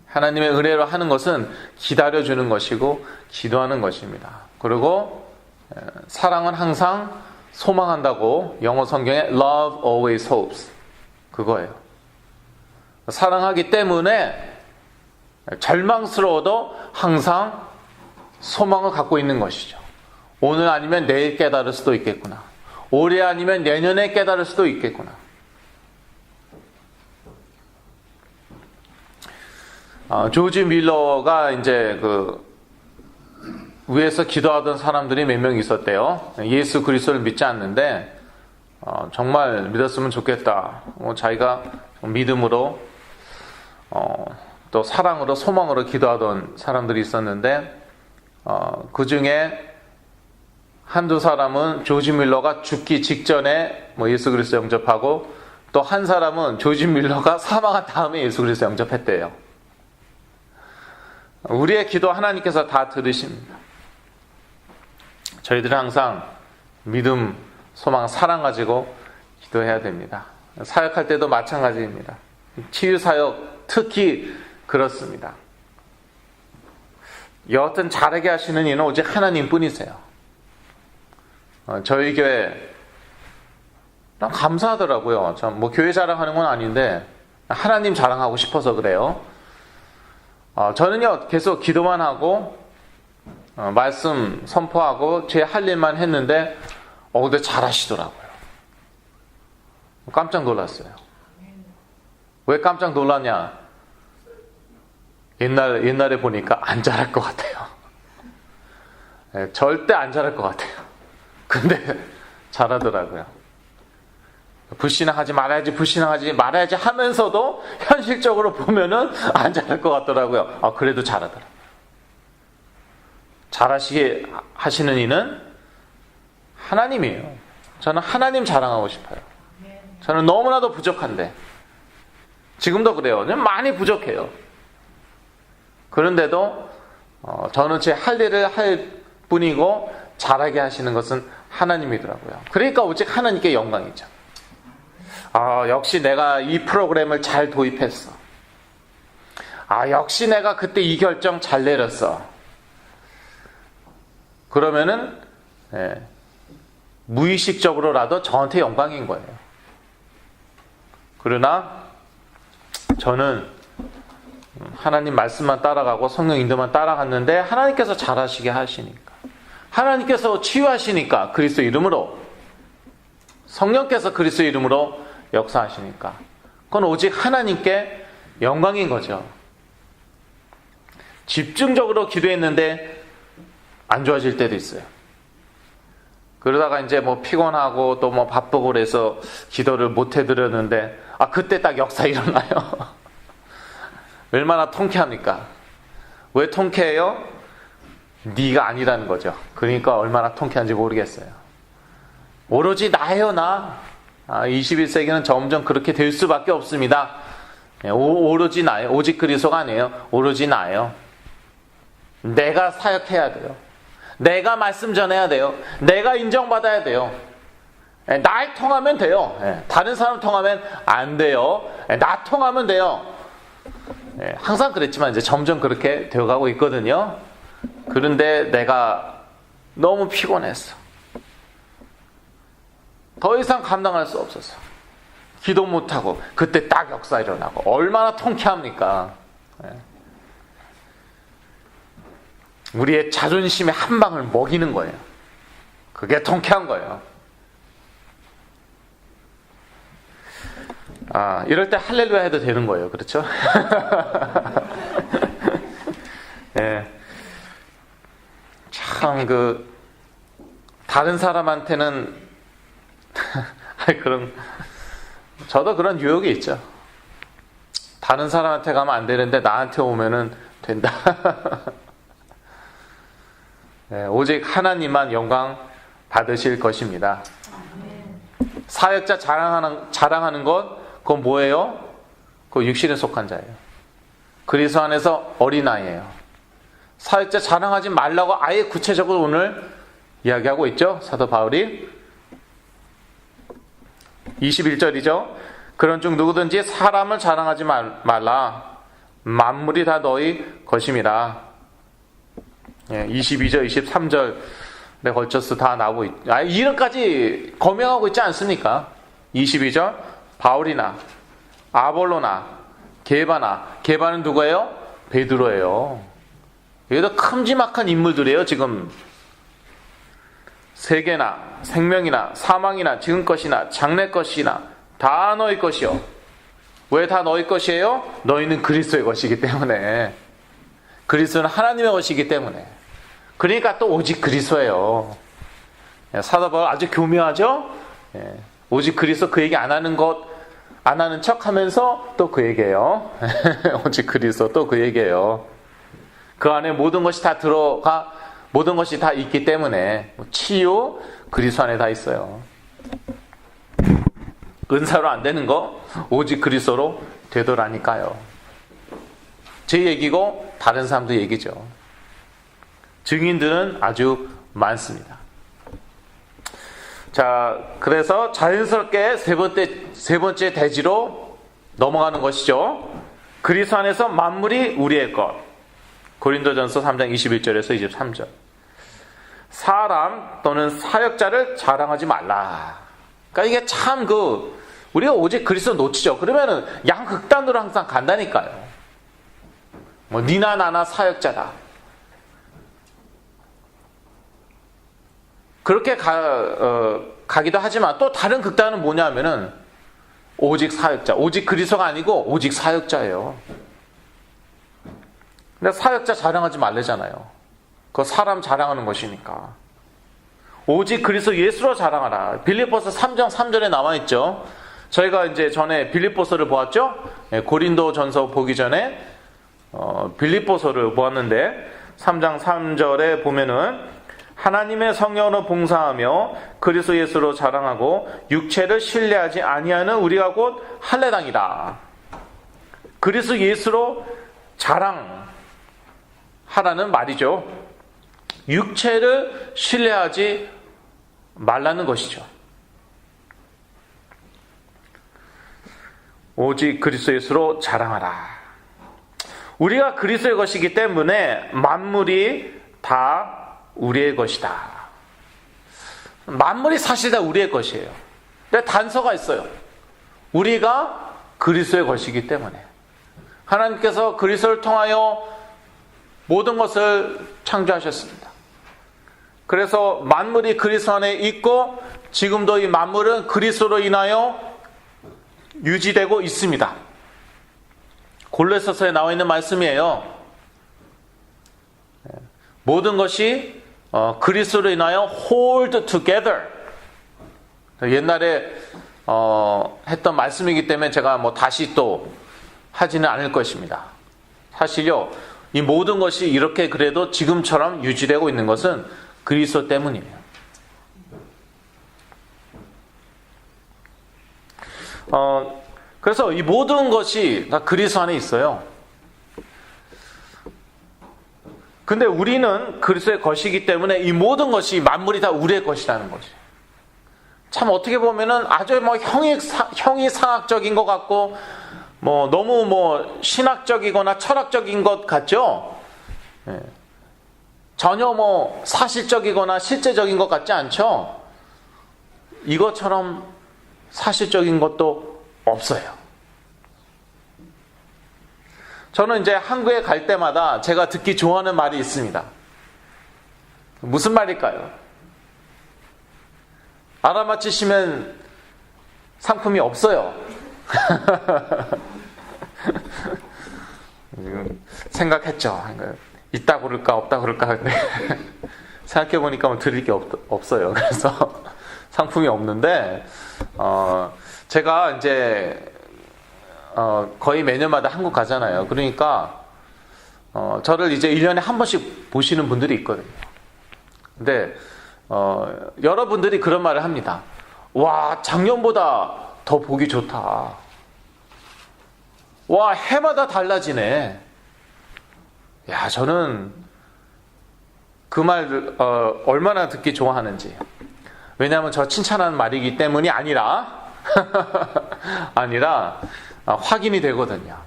[SPEAKER 1] 하나님의 은혜로 하는 것은 기다려주는 것이고 기도하는 것입니다. 그리고 사랑은 항상 소망한다고 영어 성경에 Love always hopes 그거예요. 사랑하기 때문에 절망스러워도 항상 소망을 갖고 있는 것이죠. 오늘 아니면 내일 깨달을 수도 있겠구나. 올해 아니면 내년에 깨달을 수도 있겠구나. 조지 밀러가 이제 위에서 기도하던 사람들이 몇 명 있었대요. 예수 그리스도를 믿지 않는데 정말 믿었으면 좋겠다. 자기가 믿음으로 또 사랑으로 소망으로 기도하던 사람들이 있었는데 그 중에 한두 사람은 조지 밀러가 죽기 직전에 예수 그리스도 영접하고 또 한 사람은 조지 밀러가 사망한 다음에 예수 그리스도 영접했대요. 우리의 기도 하나님께서 다 들으십니다. 저희들은 항상 믿음, 소망, 사랑 가지고 기도해야 됩니다. 사역할 때도 마찬가지입니다. 치유사역 특히 그렇습니다. 여하튼 자라게 하시는 이는 오직 하나님뿐이세요. 저희 교회 감사하더라고요. 교회 자랑하는 건 아닌데 하나님 자랑하고 싶어서 그래요. 저는요 계속 기도만 하고 말씀 선포하고 제 할 일만 했는데 근데 잘하시더라고요. 깜짝 놀랐어요. 왜 깜짝 놀랐냐? 옛날에 보니까 안 잘할 것 같아요. 절대 안 잘할 것 같아요. 근데 잘하더라고요. 불신앙하지 말아야지 하면서도 현실적으로 보면은 안 잘할 것 같더라고요. 그래도 잘하더라. 잘하시게 하시는 이는 하나님이에요. 저는 하나님 자랑하고 싶어요. 저는 너무나도 부족한데 지금도 그래요. 많이 부족해요. 그런데도 저는 제 할 일을 할 뿐이고 잘하게 하시는 것은 하나님이더라고요. 그러니까 오직 하나님께 영광이죠. 역시 내가 이 프로그램을 잘 도입했어. 역시 내가 그때 이 결정 잘 내렸어. 그러면은 무의식적으로라도 저한테 영광인 거예요. 그러나 저는 하나님 말씀만 따라가고 성령 인도만 따라갔는데 하나님께서 잘하시게 하시니까, 하나님께서 치유하시니까, 그리스도 이름으로, 성령께서 그리스도 이름으로 역사하시니까 그건 오직 하나님께 영광인 거죠. 집중적으로 기도했는데 안 좋아질 때도 있어요. 그러다가 이제 피곤하고 또 바쁘고 그래서 기도를 못 해드렸는데 그때 딱 역사 일어나요. 얼마나 통쾌합니까? 왜 통쾌해요? 네가 아니라는 거죠. 그러니까 얼마나 통쾌한지 모르겠어요. 오로지 나예요, 나. 21세기는 점점 그렇게 될 수밖에 없습니다. 오로지 나예요. 오직 그리스도가 아니에요. 오로지 나예요. 내가 사역해야 돼요. 내가 말씀 전해야 돼요. 내가 인정받아야 돼요. 날 통하면 돼요. 다른 사람 통하면 안 돼요. 나 통하면 돼요. 항상 그랬지만 이제 점점 그렇게 되어가고 있거든요. 그런데 내가 너무 피곤했어. 더 이상 감당할 수 없었어. 기도 못하고 그때 딱 역사 일어나고 얼마나 통쾌합니까? 우리의 자존심에 한 방을 먹이는 거예요. 그게 통쾌한 거예요. 이럴 때 할렐루야 해도 되는 거예요. 그렇죠? 참 다른 사람한테는 그런 저도 그런 유혹이 있죠. 다른 사람한테 가면 안 되는데 나한테 오면은 된다. 네, 오직 하나님만 영광 받으실 것입니다. 사역자 자랑하는 것, 그건 뭐예요? 그건 육신에 속한 자예요. 그리스도 안에서 어린아이예요. 사역자 자랑하지 말라고 아예 구체적으로 오늘 이야기하고 있죠. 사도 바울이 21절이죠. 그런 중 누구든지 사람을 자랑하지 말라. 만물이 다 너희 것임이라. 22절, 23절에 걸쳐서 다 나오고 이런까지 거명하고 있지 않습니까? 22절 바울이나 아볼로나 게바는 누구예요? 베드로예요. 여기도 큼지막한 인물들이에요. 지금 세계나 생명이나 사망이나 지금 것이나 장래 것이나 다 너희 것이요. 왜 다 너희 것이에요? 너희는 그리스도의 것이기 때문에. 그리스도는 하나님의 것이기 때문에. 그러니까 또 오직 그리스도예요. 사도 바울 아주 교묘하죠? 오직 그리스도 그 얘기 안 하는 척 하면서 또 그 얘기예요. 오직 그리스도 또 그 얘기예요. 그 안에 모든 것이 다 들어가, 모든 것이 다 있기 때문에 치유, 그리스도 안에 다 있어요. 은사로 안 되는 거 오직 그리스도로 되더라니까요. 제 얘기고 다른 사람도 얘기죠. 증인들은 아주 많습니다. 자, 그래서 자연스럽게 세 번째 대지로 넘어가는 것이죠. 그리스도 안에서 만물이 우리의 것. 고린도전서 3장 21절에서 23절. 사람 또는 사역자를 자랑하지 말라. 그러니까 이게 참 우리가 오직 그리스도 놓치죠. 그러면은 양극단으로 항상 간다니까요. 뭐 니나 나나 사역자다. 그렇게 가기도 하지만 또 다른 극단은 뭐냐면은 오직 사역자, 오직 그리스도가 아니고 오직 사역자예요. 근데 사역자 자랑하지 말래잖아요. 그거 사람 자랑하는 것이니까. 오직 그리스도 예수로 자랑하라. 빌립보서 3장 3절에 나와 있죠. 저희가 이제 전에 빌립보서를 보았죠. 고린도전서 보기 전에 빌립보서를 보았는데 3장 3절에 보면은 하나님의 성령으로 봉사하며 그리스도 예수로 자랑하고 육체를 신뢰하지 아니하는 우리가 곧 할례당이다. 그리스도 예수로 자랑하라는 말이죠. 육체를 신뢰하지 말라는 것이죠. 오직 그리스도 예수로 자랑하라. 우리가 그리스도의 것이기 때문에 만물이 다 우리의 것이다. 만물이 사실 다 우리의 것이에요. 근데 단서가 있어요. 우리가 그리스도의 것이기 때문에. 하나님께서 그리스도를 통하여 모든 것을 창조하셨습니다. 그래서 만물이 그리스도 안에 있고 지금도 이 만물은 그리스도로 인하여 유지되고 있습니다. 골로새서에 나와 있는 말씀이에요. 모든 것이 그리스도로 인하여 hold together. 옛날에 했던 말씀이기 때문에 제가 다시 또 하지는 않을 것입니다. 사실요, 이 모든 것이 이렇게 그래도 지금처럼 유지되고 있는 것은 그리스도 때문이에요. 그래서 이 모든 것이 다 그리스도 안에 있어요. 근데 우리는 그리스도의 것이기 때문에 이 모든 것이 만물이 다 우리의 것이라는 거지. 참 어떻게 보면은 아주 형이 상학적인 것 같고 너무 신학적이거나 철학적인 것 같죠? 예. 전혀 사실적이거나 실제적인 것 같지 않죠? 이것처럼 사실적인 것도 없어요. 저는 이제 한국에 갈 때마다 제가 듣기 좋아하는 말이 있습니다. 무슨 말일까요? 알아맞히시면 상품이 없어요. 생각했죠. 있다 그럴까 없다 그럴까 근데 생각해보니까 드릴 게 없어요. 그래서 상품이 없는데 제가 이제 거의 매년마다 한국 가잖아요. 그러니까 저를 이제 1년에 한 번씩 보시는 분들이 있거든요. 근데 여러분들이 그런 말을 합니다. 와, 작년보다 더 보기 좋다. 와, 해마다 달라지네. 야, 저는 그 말 얼마나 듣기 좋아하는지. 왜냐하면 저 칭찬하는 말이기 때문이 아니라 확인이 되거든요.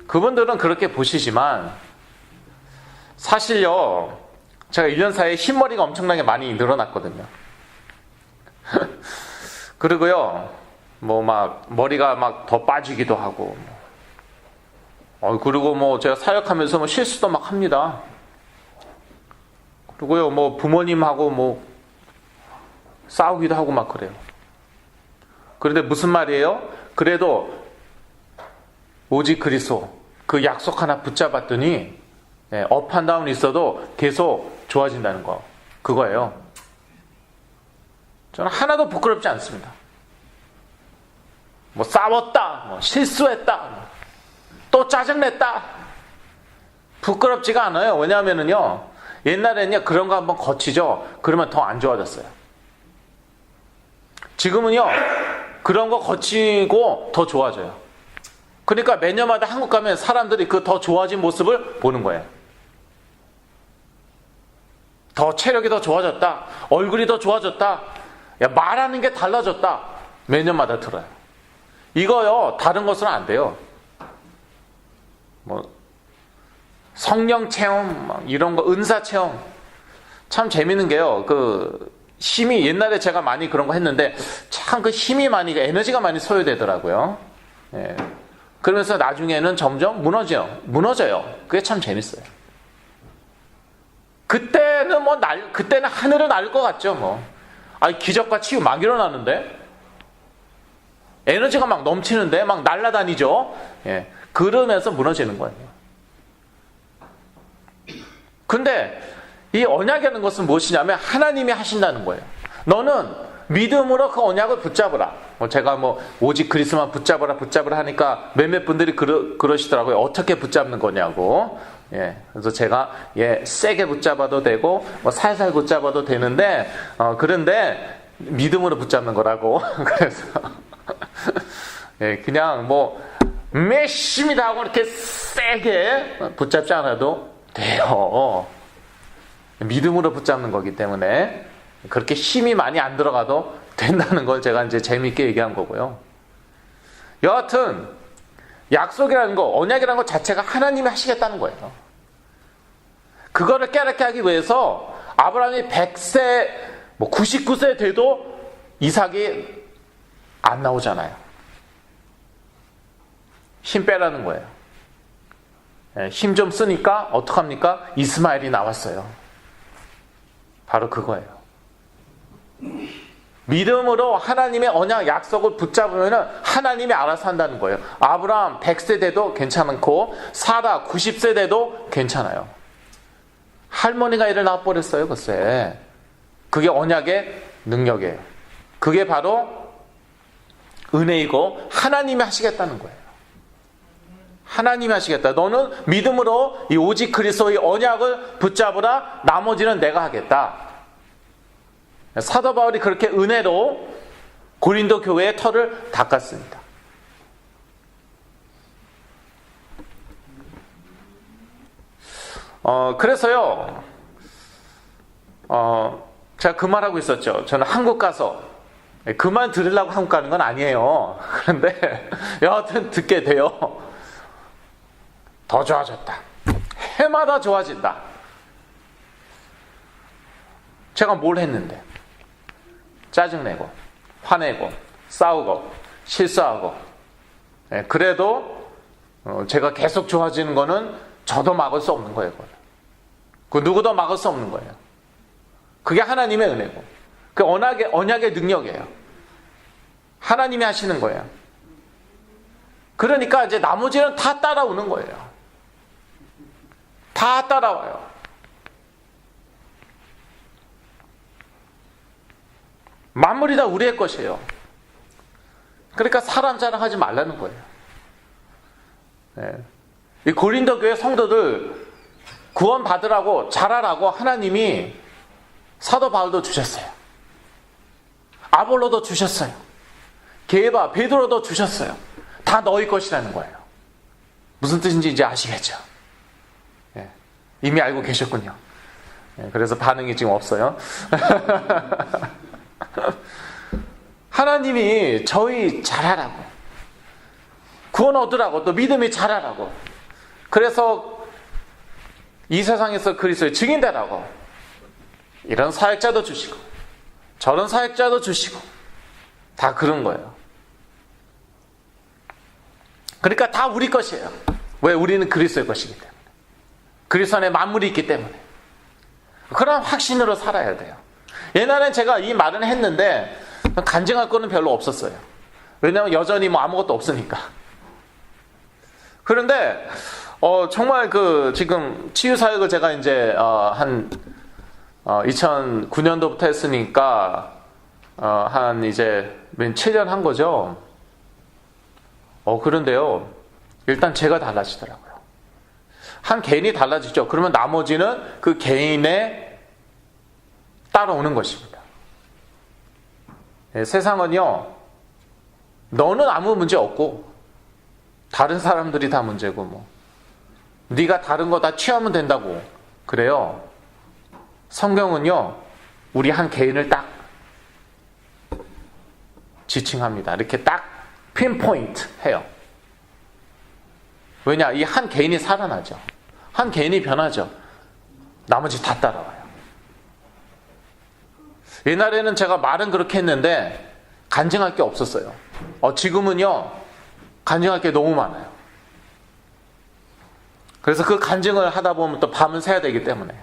[SPEAKER 1] 그분들은 그렇게 보시지만 사실요, 제가 1년 사이에 흰머리가 엄청나게 많이 늘어났거든요. 그리고요, 뭐 막 머리가 막 더 빠지기도 하고, 그리고 뭐 제가 사역하면서 뭐 실수도 막 합니다. 그리고요, 뭐 부모님하고 뭐 싸우기도 하고 막 그래요. 그런데 무슨 말이에요? 그래도 오직 그리스도 그 약속 하나 붙잡았더니 업앤다운 있어도 계속 좋아진다는 거, 그거예요. 저는 하나도 부끄럽지 않습니다. 뭐 싸웠다, 뭐 실수했다, 또 짜증냈다, 부끄럽지가 않아요. 왜냐하면요, 옛날에는요 그런 거 한번 거치죠. 그러면 더 안 좋아졌어요. 지금은요 그런 거 거치고 더 좋아져요. 그러니까 매년마다 한국 가면 사람들이 그 더 좋아진 모습을 보는 거예요. 더 체력이 더 좋아졌다, 얼굴이 더 좋아졌다, 야, 말하는 게 달라졌다, 매년마다 들어요. 이거요 다른 것은 안 돼요. 뭐 성령 체험 이런 거, 은사 체험, 참 재밌는 게요, 그 힘이, 옛날에 제가 많이 그런 거 했는데 참 그 힘이 많이, 에너지가 많이 소요되더라고요. 예. 그러면서 나중에는 점점 무너져요. 그게 참 재밌어요. 그때는 그때는 하늘을 날 것 같죠, 뭐. 기적과 치유 막 일어나는데, 에너지가 막 넘치는데, 막 날아다니죠. 예. 그러면서 무너지는 거예요. 근데 이 언약이라는 것은 무엇이냐면 하나님이 하신다는 거예요. 너는 믿음으로 그 언약을 붙잡으라. 제가 오직 그리스도만 붙잡으라 하니까 몇몇 분들이 그러시더라고요. 어떻게 붙잡는 거냐고. 예. 그래서 제가 세게 붙잡아도 되고 살살 붙잡아도 되는데 그런데 믿음으로 붙잡는 거라고. 그래서 그냥 매심이다 하고 이렇게 세게 붙잡지 않아도 돼요. 믿음으로 붙잡는 거기 때문에 그렇게 힘이 많이 안 들어가도 된다는 걸 제가 이제 재미있게 얘기한 거고요. 여하튼 약속이라는 거, 언약이라는 것 자체가 하나님이 하시겠다는 거예요. 그거를 깨닫게 하기 위해서 아브라함이 100세, 99세 돼도 이삭이 안 나오잖아요. 힘 빼라는 거예요. 힘 좀 쓰니까 어떡합니까? 이스마엘이 나왔어요. 바로 그거예요. 믿음으로 하나님의 언약 약속을 붙잡으면 하나님이 알아서 한다는 거예요. 아브라함 100세 돼도 괜찮고 사라 90세 돼도 괜찮아요. 할머니가 애를 낳아버렸어요. 글쎄. 그게 언약의 능력이에요. 그게 바로 은혜이고 하나님이 하시겠다는 거예요. 하나님이 하시겠다. 너는 믿음으로 이 오직 그리스도의 언약을 붙잡으라. 나머지는 내가 하겠다. 사도 바울이 그렇게 은혜로 고린도 교회의 털을 닦았습니다. 그래서요, 제가 그 말하고 있었죠. 저는 한국 가서 그만 들으려고 한국 가는 건 아니에요. 그런데 여하튼 듣게 돼요. 더 좋아졌다. 해마다 좋아진다. 제가 뭘 했는데? 짜증내고, 화내고, 싸우고, 실수하고. 그래도 제가 계속 좋아지는 거는 저도 막을 수 없는 거예요. 그 누구도 막을 수 없는 거예요. 그게 하나님의 은혜고, 그 언약의 능력이에요. 하나님이 하시는 거예요. 그러니까 이제 나머지는 다 따라오는 거예요. 다 따라와요. 만물이 다 우리의 것이에요. 그러니까 사람 자랑하지 말라는 거예요. 네. 이 고린도 교회 성도들 구원 받으라고 잘하라고 하나님이 사도 바울도 주셨어요. 아볼로도 주셨어요. 게바, 베드로도 주셨어요. 다 너희 것이라는 거예요. 무슨 뜻인지 이제 아시겠죠? 네. 이미 알고 계셨군요. 네. 그래서 반응이 지금 없어요. 하나님이 저희 잘하라고, 구원 얻으라고, 또 믿음이 잘하라고, 그래서 이 세상에서 그리스도의 증인되라고 이런 사역자도 주시고 저런 사역자도 주시고 다 그런 거예요. 그러니까 다 우리 것이에요. 왜? 우리는 그리스도의 것이기 때문에. 그리스도 안에 만물이 있기 때문에. 그런 확신으로 살아야 돼요. 옛날엔 제가 이 말은 했는데 간증할 거는 별로 없었어요. 왜냐하면 여전히 뭐 아무것도 없으니까. 그런데 정말 지금 치유사역을 제가 이제 한 2009년도부터 했으니까 한 이제 7년 한 거죠. 그런데요, 일단 제가 달라지더라고요. 한 개인이 달라지죠. 그러면 나머지는 그 개인에 따라오는 것입니다. 네, 세상은요, 너는 아무 문제 없고 다른 사람들이 다 문제고 뭐 네가 다른 거 다 취하면 된다고 그래요. 성경은요, 우리 한 개인을 딱 지칭합니다. 이렇게 딱 핀포인트 해요. 왜냐? 이 한 개인이 살아나죠. 한 개인이 변하죠. 나머지 다 따라와요. 옛날에는 제가 말은 그렇게 했는데 간증할 게 없었어요. 지금은요, 간증할 게 너무 많아요. 그래서 그 간증을 하다 보면 또 밤은 새야 되기 때문에.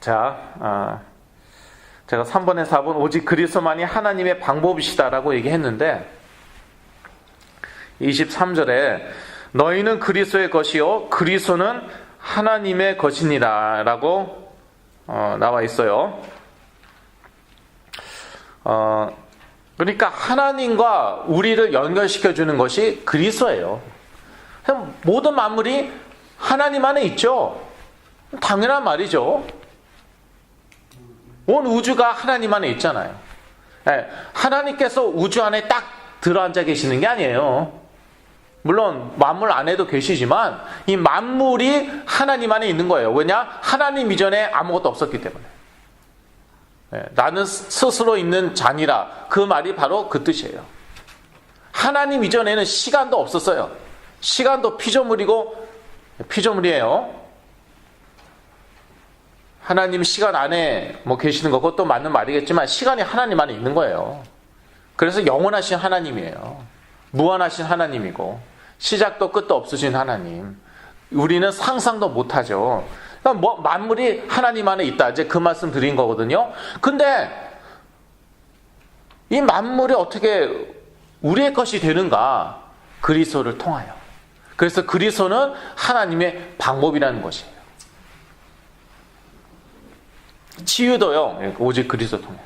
[SPEAKER 1] 제가 3번에 4번 오직 그리스도만이 하나님의 방법이시다라고 얘기했는데 23절에 너희는 그리스도의 것이요 그리스도는 하나님의 것이니라 라고 나와 있어요. 그러니까 하나님과 우리를 연결시켜주는 것이 그리스도예요. 모든 만물이 하나님 안에 있죠. 당연한 말이죠. 온 우주가 하나님 안에 있잖아요. 네, 하나님께서 우주 안에 딱 들어앉아 계시는 게 아니에요. 물론 만물 안에도 계시지만 이 만물이 하나님 안에 있는 거예요. 왜냐? 하나님 이전에 아무것도 없었기 때문에. 네, 나는 스스로 있는 자니라. 그 말이 바로 그 뜻이에요. 하나님 이전에는 시간도 없었어요. 시간도 피조물이에요. 하나님 시간 안에 계시는 거 그것도 맞는 말이겠지만 시간이 하나님 안에 있는 거예요. 그래서 영원하신 하나님이에요. 무한하신 하나님이고 시작도 끝도 없으신 하나님. 우리는 상상도 못하죠. 그러니까 만물이 하나님 안에 있다. 이제 그 말씀 드린 거거든요. 근데 이 만물이 어떻게 우리의 것이 되는가? 그리스도를 통하여. 그래서 그리스도는 하나님의 방법이라는 것이에요. 치유도요, 오직 그리스도 통해서.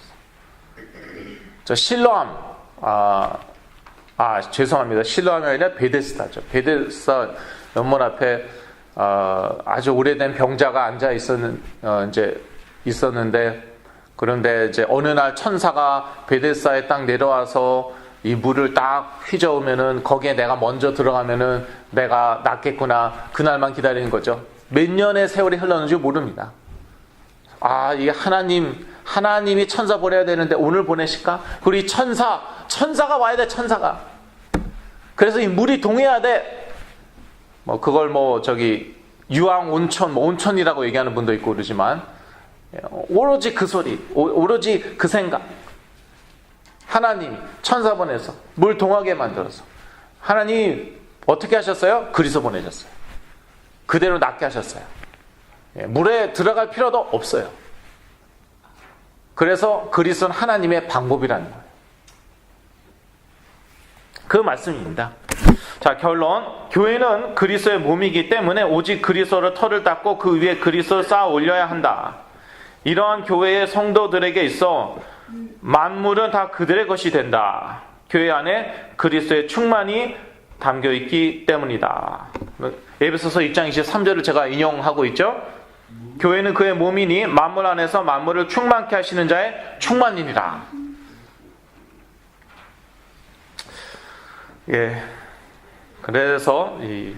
[SPEAKER 1] 실로암, 죄송합니다. 실로암이 아니라 베데스다죠. 베데스다 연못 앞에 아주 오래된 병자가 앉아 있었는데, 그런데 이제 어느 날 천사가 베데스다에 딱 내려와서 이 물을 딱 휘저으면은 거기에 내가 먼저 들어가면은 내가 낫겠구나. 그날만 기다리는 거죠. 몇 년의 세월이 흘렀는지 모릅니다. 이게 하나님이 천사 보내야 되는데 오늘 보내실까? 그리고 천사가 와야 돼, 천사가. 그래서 이 물이 동해야 돼. 그걸 유황 온천, 온천이라고 얘기하는 분도 있고 그러지만, 오로지 그 소리, 오로지 그 생각. 하나님, 천사 보내서, 물 동하게 만들어서. 하나님, 어떻게 하셨어요? 그리스도 보내셨어요. 그대로 낫게 하셨어요. 물에 들어갈 필요도 없어요. 그래서 그리스도는 하나님의 방법이라는 거예요. 그 말씀입니다. 자, 결론. 교회는 그리스도의 몸이기 때문에 오직 그리스도를 털을 닦고 그 위에 그리스도를 쌓아 올려야 한다. 이러한 교회의 성도들에게 있어 만물은 다 그들의 것이 된다. 교회 안에 그리스도의 충만이 담겨 있기 때문이다. 에베소서 2장 23절을 제가 인용하고 있죠. 교회는 그의 몸이니 만물 안에서 만물을 충만케 하시는 자의 충만이니라. 예. 그래서 이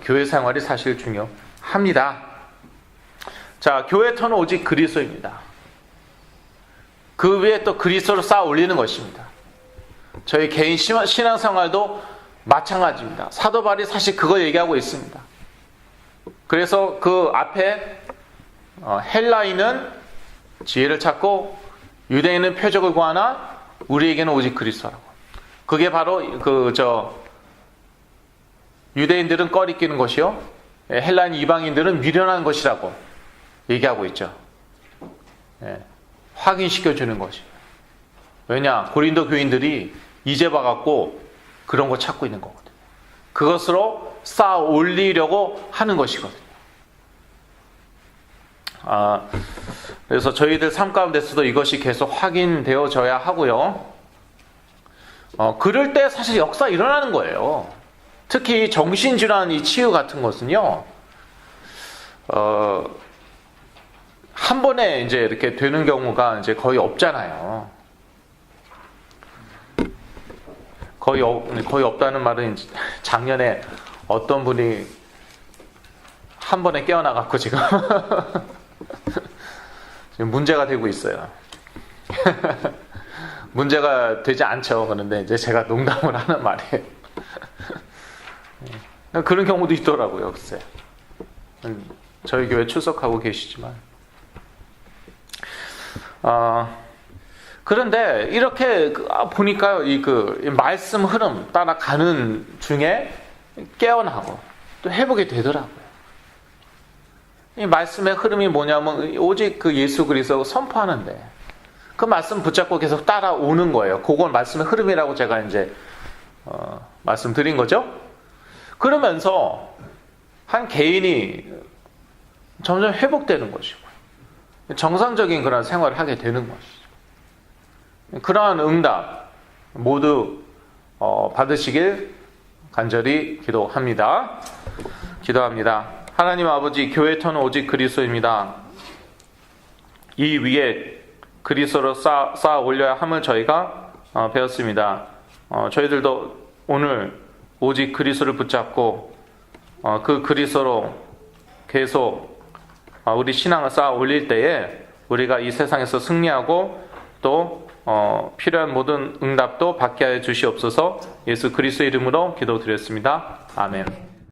[SPEAKER 1] 교회 생활이 사실 중요합니다. 자, 교회 터는 오직 그리스도입니다. 그 위에 또 그리스도를 쌓아 올리는 것입니다. 저희 개인 신앙생활도 마찬가지입니다. 사도 바울이 사실 그거 얘기하고 있습니다. 그래서 그 앞에 헬라인은 지혜를 찾고 유대인은 표적을 구하나 우리에게는 오직 그리스도라고. 그게 바로 유대인들은 꺼리끼는 것이요, 헬라인 이방인들은 미련한 것이라고 얘기하고 있죠. 예, 확인시켜주는 것이. 왜냐? 고린도 교인들이 이제 봐갖고 그런 거 찾고 있는 거거든요. 그것으로 쌓아 올리려고 하는 것이거든요. 그래서 저희들 삶 가운데서도 이것이 계속 확인되어져야 하고요. 그럴 때 사실 역사 일어나는 거예요. 특히 정신질환 이 치유 같은 것은요, 한 번에 이제 이렇게 되는 경우가 이제 거의 없잖아요. 거의 없다는 말은 이제 작년에 어떤 분이 한 번에 깨어나갖고 지금 문제가 되고 있어요. 문제가 되지 않죠. 그런데 이제 제가 농담을 하는 말이에요. 그런 경우도 있더라고요. 글쎄. 저희 교회 출석하고 계시지만. 그런데 이렇게 보니까 이 말씀 흐름 따라가는 중에 깨어나고 또 해보게 되더라고요. 이 말씀의 흐름이 뭐냐면 오직 그 예수 그리스도 선포하는데 그 말씀 붙잡고 계속 따라오는 거예요. 그건 말씀의 흐름이라고 제가 이제 말씀드린 거죠. 그러면서 한 개인이 점점 회복되는 것이고 정상적인 그런 생활을 하게 되는 것이죠. 그러한 응답 모두 받으시길 간절히 기도합니다. 하나님 아버지, 교회 터는 오직 그리스도입니다. 이 위에 그리스도로 쌓아 올려야 함을 저희가 배웠습니다. 저희들도 오늘 오직 그리스도를 붙잡고 그 그리스도로 계속 우리 신앙을 쌓아 올릴 때에 우리가 이 세상에서 승리하고 또 필요한 모든 응답도 받게 하여 주시옵소서. 예수 그리스도의 이름으로 기도드렸습니다. 아멘.